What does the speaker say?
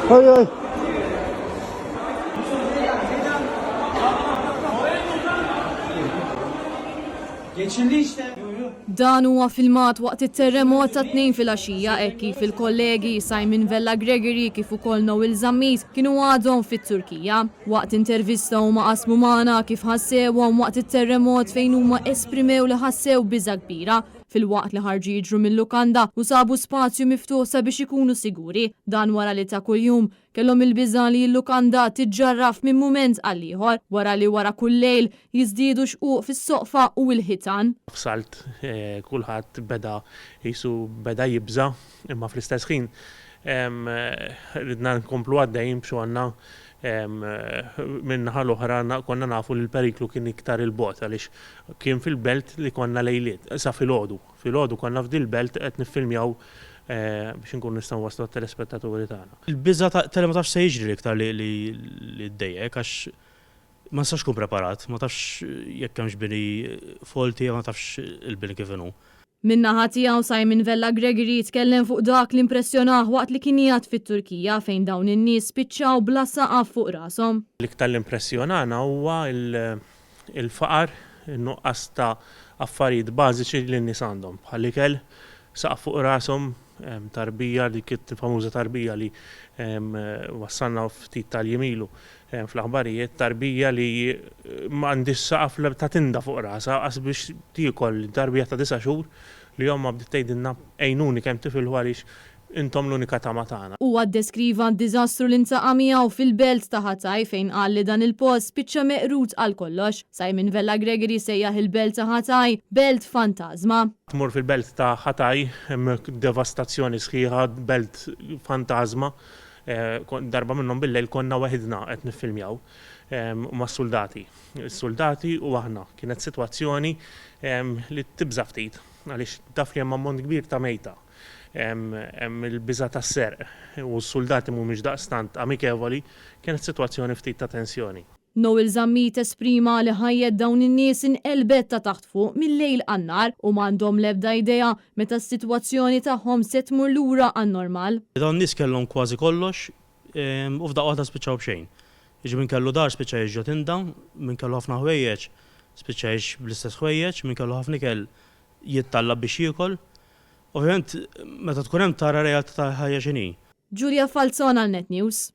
Oj, oj. Geçildi işte. Dan huwa filmat waqt it-terremot ta' 2 fil-għaxija hekk kif il-kollegi Simon Vella Gregory kif ukoll Noel Zammit kienu għadhom fit-Turkija. Waqt intervista huma qasmu magħna kif ħassewhom waqt it-terremot fejn huma esprimew li ħassew biża' kbira fil-waqt li ħarġu jiġru mill-lukanda u sabu spazju miftuħ sabiex ikunu siguri. Dan wara li ta' kuljum kellhom il-biża' li l-lukanda tiġġarraf minn mument għal ieħor wara li wara kull lejl jiżdiedu xquq fis-soqfa u l-ħitan. F'salt kulħadd beda jibża, imma fl-istess ħin ridna nkomplu għaddejjin b'xu għandna minnaħa l-oħra konna nafu li l-periklu kien iktar il-bot għaliex kien fil-belt li konna lejliet, sa fil-ħodu. Fil-ħodu konna f'dil belt qed niffilmjaw biex nkun nistgħu waslu għat-telespettaturi tagħna. Il-biża tele ma tafx se jiġri iktar li ddejjek għax ma nistax tkun preparat, ma tafx jekk hemmx bini folti ma tafx il-bini kif inhu. Min-naħa tiegħu Simon Vella Gregory tkellem fuq dak li impressjonah waqt li kien jgħid fit-Turkija fejn dawn in-nies spiċċaw bla saqaf fuq rashom. L-iktar l-impressjonana huwa il-faqar, in-nuqqas ta' affarijiet bażiċi li n-nies għandhom bħal ikel, saqaf fuq rashom, tarbija li kiet famuża tarbija li wassalna ftit tal-jemilu fl-aħbarijiet, tarbija li m'għandix saqaf ta' tinda fuq rasa qas biex tiekol tarbija ta' 9 xhur li jom ma bdiet tgħidilna għajnuni kemm tifel għaliex intom l-unika tama tagħna. Huwa ddeskriva d-diżastru li ntaqa' miegħu fil-belt ta' Ħataj fejn qal li dan il-post spiċċa meqrut għal kollox. Simon Vella Gregory sejjaħ il-belt ta' Ħataj belt fantażma. Tmur fil-belt ta' Ħataj hemm devastazzjoni sħiħa, belt fantażma. Darba minnhom bil-lejl konna waħedna qed niffilmjaw ma' soldati. Is-soldati u aħna kienet sitwazzjoni li tibża ftit għaliex taf li hemm ammont kbir ta' mejta. Hemm il-biża' tas-serq u s-soldati mhumiex daqstant amikevoli, kienet sitwazzjoni ftit ta' tensjoni. Noel Zammit esprima li ħajjed dawn in-nies inqelbet ta' taħt fuq mill-lejl għan-nar u m'għandhom l-ebda idea meta s-sitwazzjoni tagħhom se tmur lura għan-normal. Dawn nies kellhom kważi kollox u f'daqqa waħda spiċċaw b'xejn. Jiġi min kellu dar spiċċa jiġġu tinda, min kellu ħafna ħwejjeġ spiċċa jgħix bl-istess ħwejjeġ, min kellu ħafna ikel jittallab biex jiekol. Ovvjament meta tkun hemm tara realtà ta' ħajja x'inhi. Giulia Falzon għal Net News.